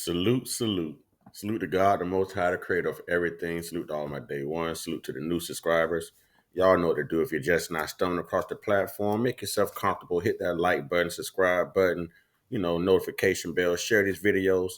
Salute, salute. Salute to God, the Most High, the creator of everything. Salute to all my day one. Salute to the new subscribers. Y'all know what to do. If you're just not stumbling across the platform, make yourself comfortable. Hit that like button, subscribe button, notification bell. Share these videos.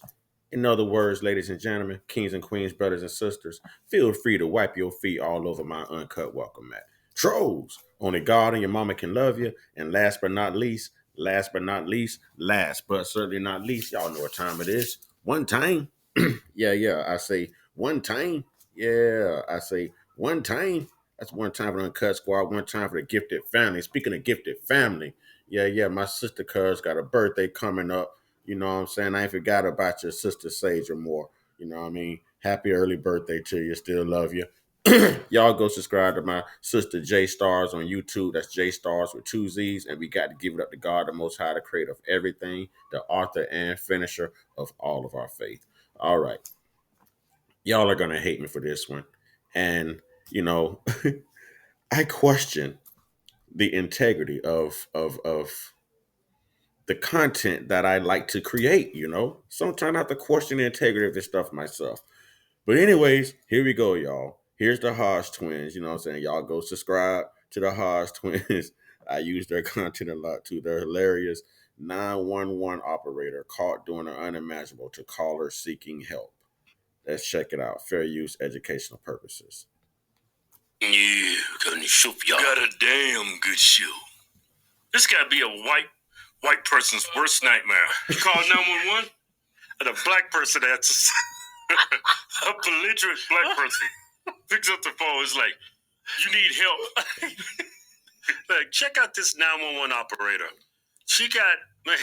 In other words, ladies and gentlemen, kings and queens, brothers and sisters, feel free to wipe your feet all over my uncut welcome mat. Trolls, only God and your mama can love you. And last but not least, last but certainly not least, y'all know what time it is. One time. Yeah, I say one time. Yeah, I say one time. That's one time for the Uncut Squad, one time for the gifted family. Speaking of gifted family, yeah, my sister cuz got a birthday coming up. You know what I'm saying? I ain't forgot about your sister Sage or more. You know what I mean? Happy early birthday to you. Still love you. Y'all go subscribe to my sister J Stars on YouTube. That's J Stars with two Z's. And we got to give it up to God, the Most High, the creator of everything, the author and finisher of all of our faith. All right. Y'all are going to hate me for this one. And, I question the integrity of the content that I like to create. Sometimes I have to question the integrity of this stuff myself. But anyways, here we go, y'all. Here's the Hodge twins. You know what I'm saying? Y'all go subscribe to the Hodge twins. I use their content a lot too. They're hilarious. 911 operator caught doing the unimaginable to callers seeking help. Let's check it out. Fair use, educational purposes. Yeah, got a damn good show. This gotta be a white person's worst nightmare. You call 911 and a black person answers. A belligerent black person picks up the phone. It's like, you need help. Like, check out this 911 operator. She got, man,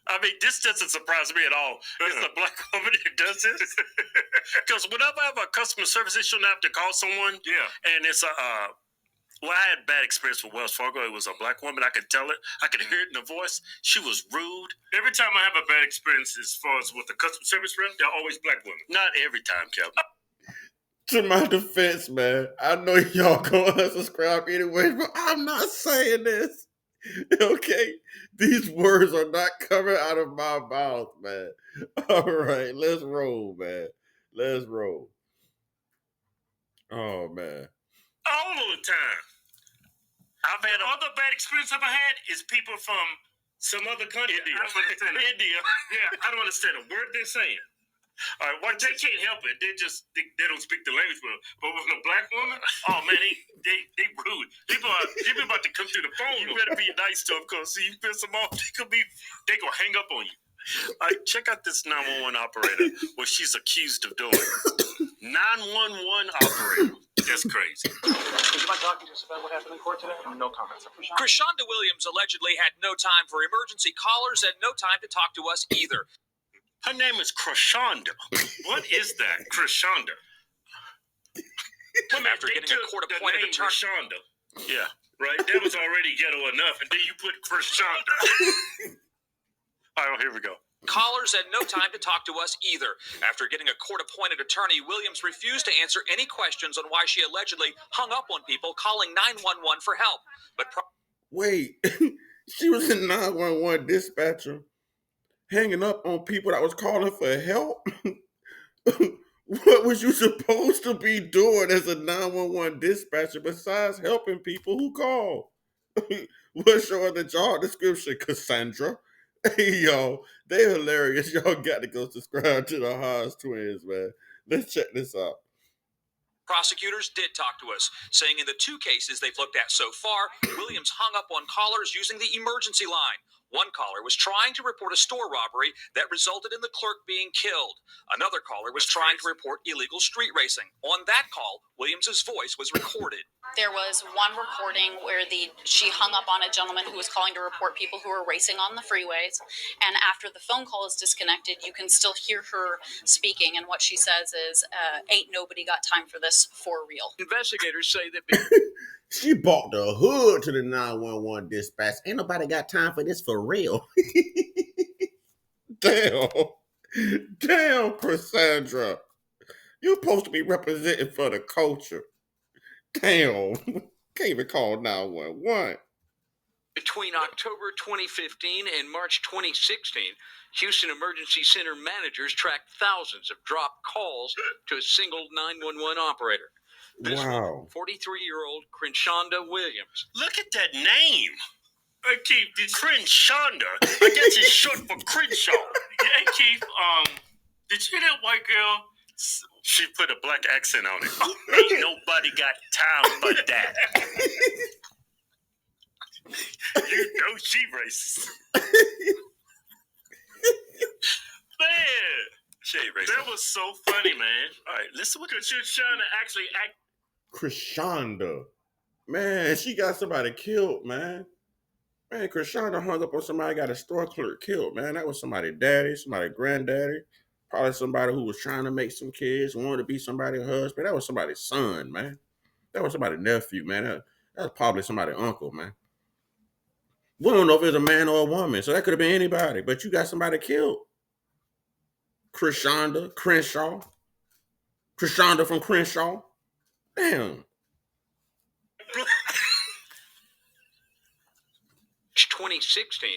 I mean, this doesn't surprise me at all. It's a black woman that does this. Because whenever I have a customer service issue and I have to call someone, and it's well, I had a bad experience with Wells Fargo. It was a black woman. I could tell it. I could hear it in the voice. She was rude. Every time I have a bad experience as far as with the customer service rep, they're always black women. Not every time, Kevin. To my defense, man, I know y'all gonna unsubscribe anyway, but I'm not saying this. Okay? These words are not coming out of my mouth, man. All right, let's roll, man. Let's roll. Oh, man. All of the time. I've had other bad experience I've had is people from some other country. India. I don't understand it. India. Yeah, I don't understand a word they're saying. All right, well, they can't help it. They don't speak the language well. But with a black woman, oh man, they rude. People about to come through the phone. You better be nice to them, because see, you piss them off, they gonna hang up on you. All right, check out this 911 operator, what she's accused of doing. 911 operator. That's crazy. Would you mind talking to us about what happened in court today? No comments. Krishonda Williams allegedly had no time for emergency callers and no time to talk to us either. Her name is Krishonda. What is that, Krishonda? After getting a court-appointed attorney. Krishonda. Yeah, right. That was already ghetto enough, and then you put Krishonda. All right, well, here we go. Callers had no time to talk to us either. After getting a court-appointed attorney, Williams refused to answer any questions on why she allegedly hung up on people calling 911 for help. But wait, she was in 911 dispatcher hanging up on people that was calling for help? What was you supposed to be doing as a 911 dispatcher besides helping people who call? What's your other job description, Cassandra? Hey, y'all, they're hilarious. Y'all got to go subscribe to the Haas twins, man. Let's check this out. Prosecutors did talk to us, saying in the two cases they've looked at so far, Williams hung up on callers using the emergency line. One caller was trying to report a store robbery that resulted in the clerk being killed. Another caller was trying to report illegal street racing. On that call, Williams's voice was recorded. There was one recording where she hung up on a gentleman who was calling to report people who were racing on the freeways. And after the phone call is disconnected, you can still hear her speaking. And what she says is, ain't nobody got time for this for real. Investigators say that... She bought the hood to the 911 dispatch. Ain't nobody got time for this for real. Damn, Cassandra. You're supposed to be representing for the culture. Damn. Can't even call 911. Between October 2015 and March 2016, Houston Emergency Center managers tracked thousands of dropped calls to a single 911 operator. This Wow. 43-year-old Crenshonda Williams. Look at that name. Keith, did Crenshonda? I guess it's short for Crenshaw. Hey, Keith, did you hear that white girl? She put a black accent on it. Ain't nobody got time for that. You know she racist. Man. She ain't racist. That was so funny, man. All right, listen what you're trying to actually act. Krishanda. Man, she got somebody killed, man. Man, Krishanda hung up on somebody, got a store clerk killed, man. That was somebody's daddy, somebody's granddaddy, probably somebody who was trying to make some kids, wanted to be somebody's husband. That was somebody's son, man. That was somebody's nephew, man. That was probably somebody's uncle, man. We don't know if it was a man or a woman, so that could have been anybody, but you got somebody killed. Krishanda, Crenshaw. Krishanda from Crenshaw. Damn. 2016,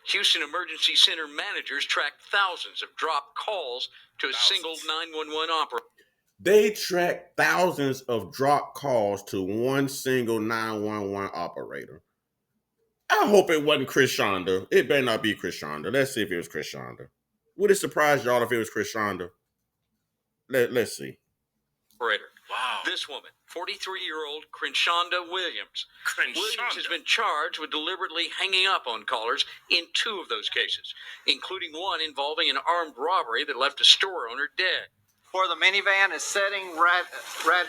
Houston Emergency Center managers tracked thousands of dropped calls to a single 911 operator. They tracked thousands of dropped calls to one single 911 operator. I hope it wasn't Krishanda. It better not be Krishanda. Let's see if it was Krishanda. Would it surprise y'all if it was Krishanda? Let's see. Operator. Wow. This woman, 43-year-old Crenshonda Williams. Williams has been charged with deliberately hanging up on callers in 2 of those cases, including one involving an armed robbery that left a store owner dead. Where the minivan is sitting right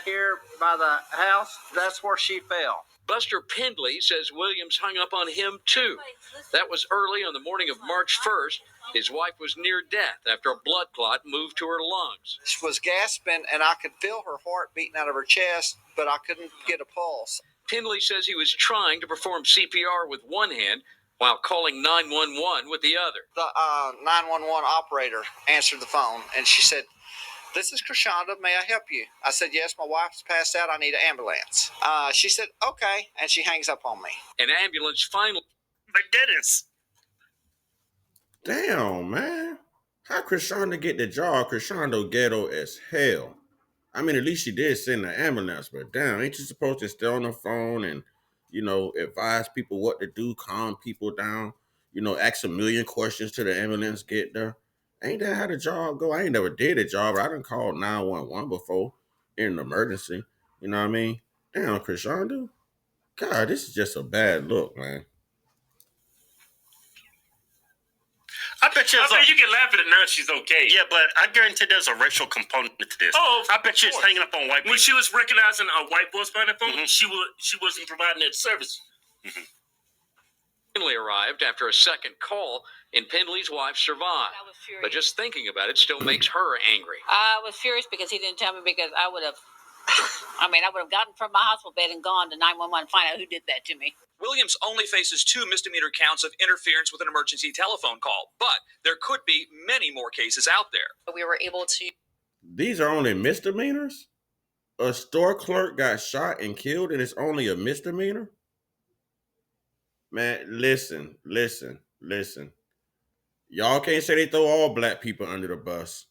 here by the house, that's where she fell. Buster Pendley says Williams hung up on him too. That was early on the morning of March 1st. His wife was near death after a blood clot moved to her lungs. She was gasping, and I could feel her heart beating out of her chest, but I couldn't get a pulse. Pendley says he was trying to perform CPR with one hand while calling 911 with the other. The 911 operator answered the phone, and she said, "This is Krishanda. May I help you?" I said, "Yes, my wife's passed out. I need an ambulance." She said, "Okay," and she hangs up on me. An ambulance finally... My goodness. Damn, man. How Krishanda get the job? Krishanda ghetto as hell. I mean, at least she did send the ambulance, but damn, ain't you supposed to stay on the phone and, advise people what to do, calm people down, ask a million questions till the ambulance get there? Ain't that how the job go? I ain't never did a job, but I done called 911 before in an emergency. You know what I mean? Damn, Krishanda. God, this is just a bad look, man. I bet you can laugh at it now. She's okay. Yeah, but I guarantee there's a racial component to this. Oh, I bet you it's hanging up on white people. When she was recognizing a white voice by the phone, she wasn't providing that service. Pendley arrived after a second call, and Pendley's wife survived. I was furious. But just thinking about it still makes her angry. I was furious because he didn't tell me, because I would have gotten from my hospital bed and gone to 911 and find out who did that to me. Williams only faces 2 misdemeanor counts of interference with an emergency telephone call, but there could be many more cases out there. We were able to... These are only misdemeanors? A store clerk got shot and killed and it's only a misdemeanor? Man, listen. Y'all can't say they throw all black people under the bus.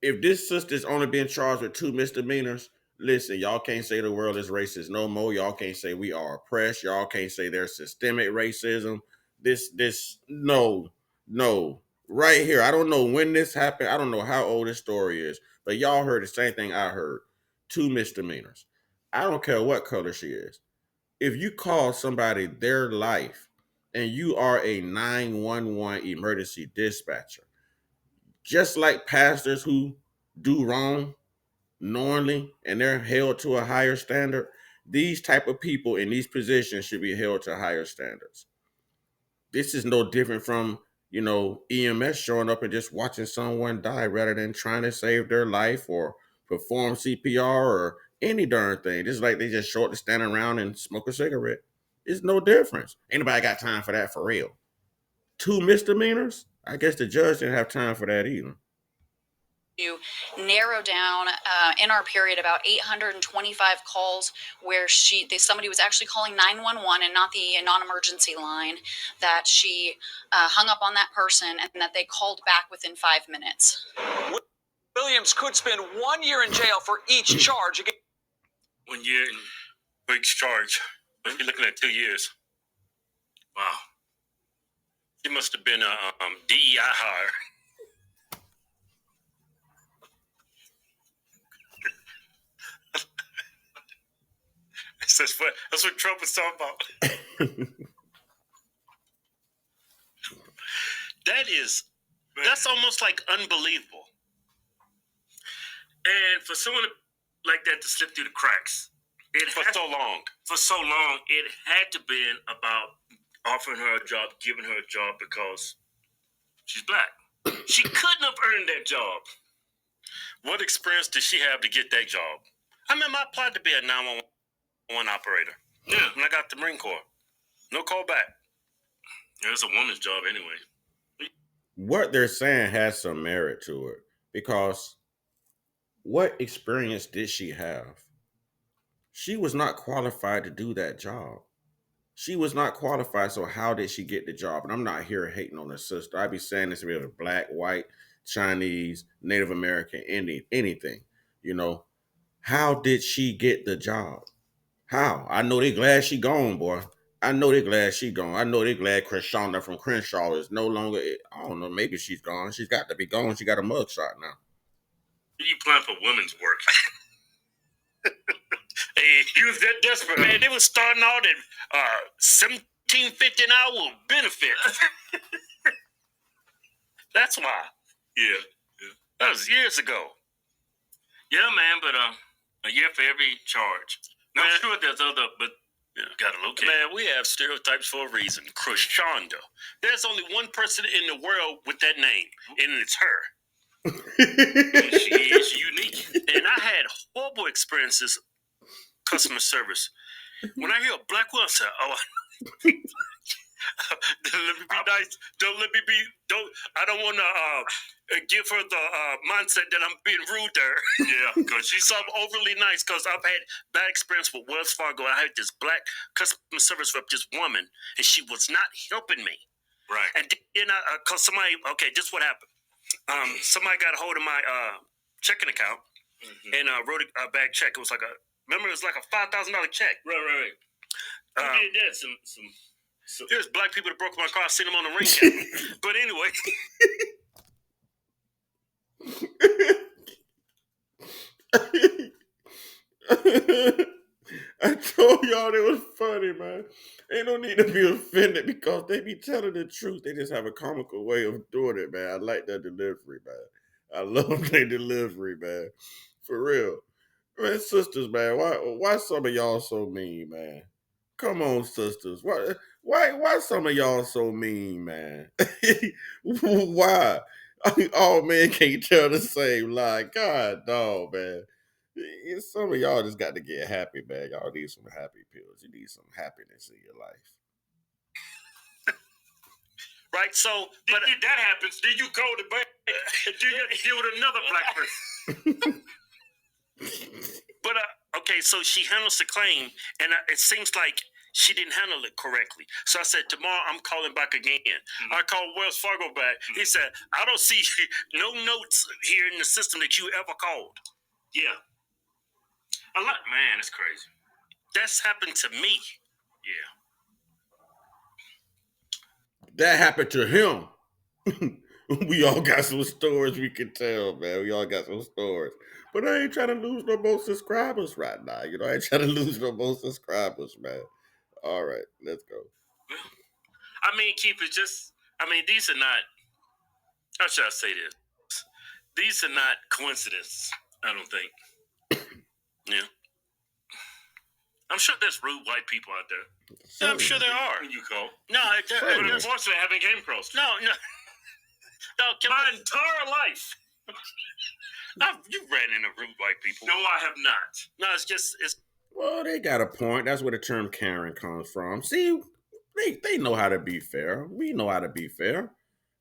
If this sister's only being charged with 2 misdemeanors, listen, y'all can't say the world is racist no more. Y'all can't say we are oppressed. Y'all can't say there's systemic racism. No. Right here, I don't know when this happened. I don't know how old this story is, but y'all heard the same thing I heard. 2 misdemeanors. I don't care what color she is. If you call somebody their life and you are a 911 emergency dispatcher, just like pastors who do wrong knowingly and they're held to a higher standard, these type of people in these positions should be held to higher standards. This is no different from, EMS showing up and just watching someone die rather than trying to save their life or perform CPR or any darn thing. Just like they just show up to stand around and smoke a cigarette. It's no difference. Anybody got time for that for real? 2 misdemeanors? I guess the judge didn't have time for that either. to narrow down in our period about 825 calls where somebody was actually calling 911 and not the non-emergency line, that she hung up on that person and that they called back within 5 minutes. Williams could spend 1 year in jail for each charge. 1 year for each charge. You're looking at 2 years. Wow. She must have been a DEI hire. That's what Trump was talking about. That's almost like unbelievable. And for someone like that to slip through the cracks, for so long, it had to been about offering her a job, giving her a job because she's black. She couldn't have earned that job. What experience did she have to get that job? I remember I applied to be a 911 operator. Yeah. When I got the Marine Corps. No call back. Yeah, it's a woman's job anyway. What they're saying has some merit to it, because what experience did she have? She was not qualified to do that job. She was not qualified, so how did she get the job? And I'm not here hating on her sister. I'd be saying this if it was black, white, Chinese, Native American, anything. You know, how did she get the job? How? I know they glad she gone, boy. I know they glad she gone. I know they glad Krishanda from Crenshaw is no longer. I don't know. Maybe she's gone. She's got to be gone. She got a mugshot now. You plan for women's work? Hey, you was that desperate, man. They was starting out at $17.50 an hour with benefits. That's why. Yeah. That was years ago. Yeah, man, but a year for every charge. Now, I'm sure there's other, but gotta locate. Man, we have stereotypes for a reason. Krishanda. There's only one person in the world with that name, and it's her. She is unique. And I had horrible experiences, customer service. When I hear a black woman say, "Oh, let me be nice. I don't want to give her the mindset that I'm being rude there." Yeah, because she's so overly nice. Because I've had bad experience with Wells Fargo. I had this black customer service rep, this woman, and she was not helping me. Right. And then because somebody, this is what happened. Somebody got a hold of my checking account and wrote a bad check. It was like it was like a $5,000 check. Right. Who did that? There's black people that broke my car, seen them on the ring camera. But anyway. I told y'all it was funny, man. Ain't no need to be offended because they be telling the truth. They just have a comical way of doing it, man. I like that delivery, man. I love their delivery, man. For real. Man, sisters, man, why some of y'all so mean, man? Come on, sisters. Why some of y'all so mean, man? Why? All men can't tell the same lie. God, dog, man. Some of y'all just got to get happy, man. Y'all need some happy pills. You need some happiness in your life. Right, so but that happens. Then you go to bed and do you deal with another black person. But so she handles the claim, and it seems like she didn't handle it correctly. So I said, tomorrow I'm calling back again. I called Wells Fargo back. He said, I don't see no notes here in the system that you ever called. Yeah. Man, it's crazy. That's happened to me. Yeah. That happened to him. We all got some stories we can tell, man. We all got some stories. But I ain't trying to lose no more subscribers right now. You know, I ain't trying to lose no more subscribers, man. All right, let's go. I mean, keep it these are not, how should I say this? These are not coincidences, I don't think. Yeah. I'm sure there's rude white people out there. Yeah, I'm sure there are. You call? No, unfortunately, I haven't came across. No. My entire life. You ran into rude white people. No, I have not. No, it's. Well, they got a point. That's where the term Karen comes from. See, they know how to be fair. We know how to be fair.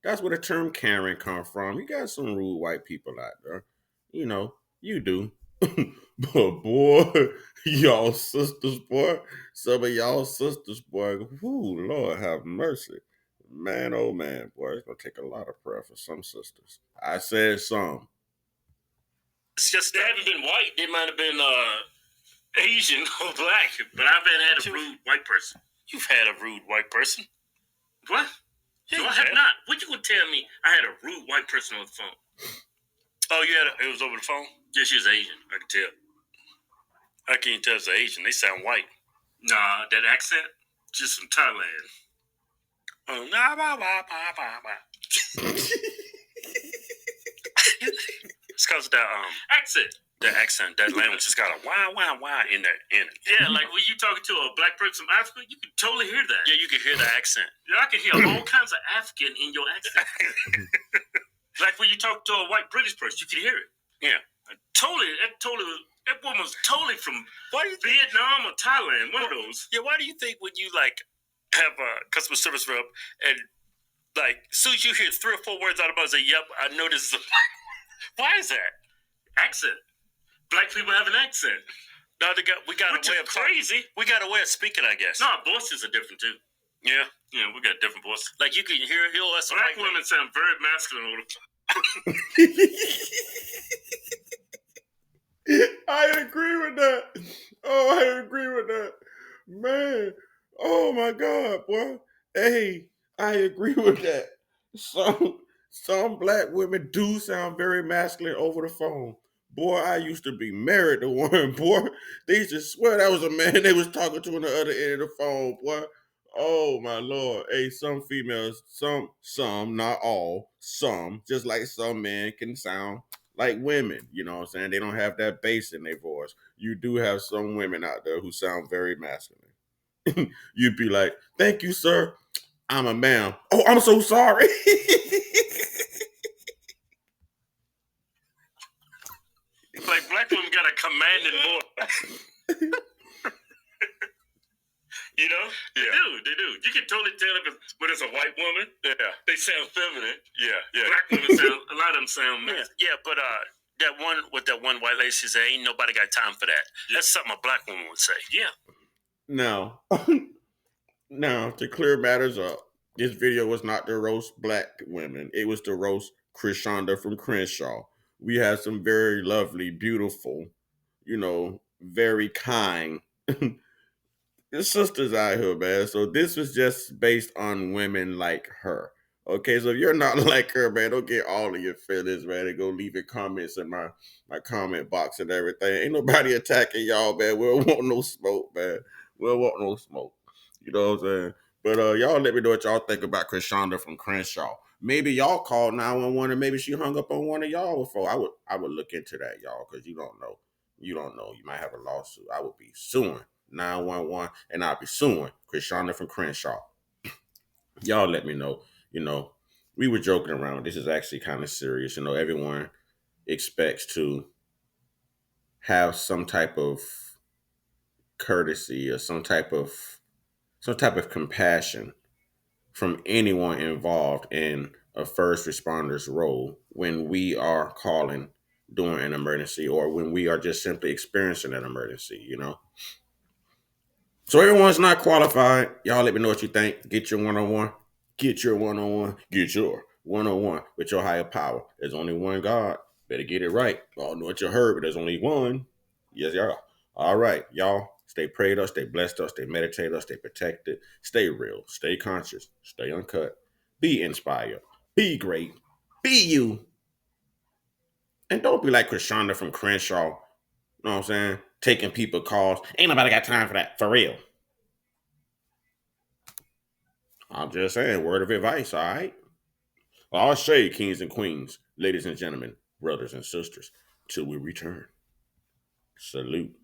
That's where the term Karen come from. You got some rude white people out there. You do. But boy, y'all sisters, boy. Some of y'all sisters, boy. Whoo, Lord have mercy. Man, oh man, boy, it's gonna take a lot of prayer for some sisters. I said some. It's just they haven't been white. They might have been Asian or black, but I haven't had a rude white person. You've had a rude white person. What? Yeah, no, I have not. What you gonna tell me? I had a rude white person on the phone. Oh, it was over the phone? Yeah, she was Asian. I can tell. How can you tell it's Asian? They sound white. Nah, that accent, just from Thailand. Oh, nah, bah, bah, bah, bah, bah. It's because of that accent. The accent, that language has got a wah in it. Yeah, like when you talking to a black person from Africa, you can totally hear that. Yeah, you can hear the accent. Yeah, I can hear all kinds of African in your accent. Like when you talk to a white British person, you can hear it. Yeah, that woman was totally from Vietnam or Thailand, one of those. Yeah, why do you think when you like have a customer service rep and like as soon as you hear 3 or 4 words out of mouth, say, "Yep, I know this is a." Why is that? Accent. Black people have an accent. No, we got which a way of crazy. We got a way of speaking, I guess. No, our voices are different too. Yeah, we got different voices. Like you can hear us. Black women sound very masculine. I agree with that. Oh, I agree with that. Man. Oh my God, boy. Hey, I agree with that. Some black women do sound very masculine over the phone. Boy, I used to be married to one, boy. They used to swear that was a man they was talking to on the other end of the phone, boy. Oh my Lord. Hey, some females, some, not all, some, just like some men can sound like women, you know what I'm saying? They don't have that bass in their voice. You do have some women out there who sound very masculine. You'd be like, "Thank you, sir. I'm a man." "Oh, I'm so sorry." Like black women got a commanding voice. They do. You can totally tell when it's a white woman. Yeah, they sound feminine. Yeah. Black women sound. A lot of them sound. Yeah, but that one white lady says, "Ain't nobody got time for that." Yeah. That's something a black woman would say. Yeah. Now, to clear matters up, this video was not to roast black women. It was to roast Krishanda from Crenshaw. We had some very lovely, beautiful, very kind sisters out here, man. So this was just based on women like her. Okay, so if you're not like her, man, don't get all of your feelings, man, and go leave your comments in my comment box and everything. Ain't nobody attacking y'all, man. We don't want no smoke, man. We don't want no smoke. You know what I'm saying? But y'all let me know what y'all think about Krishanda from Crenshaw. Maybe y'all called 911 and maybe she hung up on one of y'all before. I would look into that, y'all, because you don't know. You don't know. You might have a lawsuit. I would be suing 911 and I'll be suing Krishanda from Crenshaw. Y'all let me know. We were joking around. This is actually kind of serious. Everyone expects to have some type of courtesy or some type of compassion from anyone involved in a first responder's role when we are calling during an emergency or when we are just simply experiencing an emergency. So everyone's not qualified. Y'all let me know what you think. Get your one-on-one. Get your one-on-one. Get your one-on-one with your higher power. There's only one God. Better get it right. Y'all know what you heard, but there's only one. Yes, y'all. All right, y'all. Stay prayed up, stay blessed up, stay meditated up, stay protected, stay real, stay conscious, stay uncut, be inspired, be great, be you. And don't be like Krishanda from Crenshaw. You know what I'm saying? Taking people calls. Ain't nobody got time for that. For real. I'm just saying, word of advice, all right? I'll say, kings and queens, ladies and gentlemen, brothers and sisters, till we return. Salute.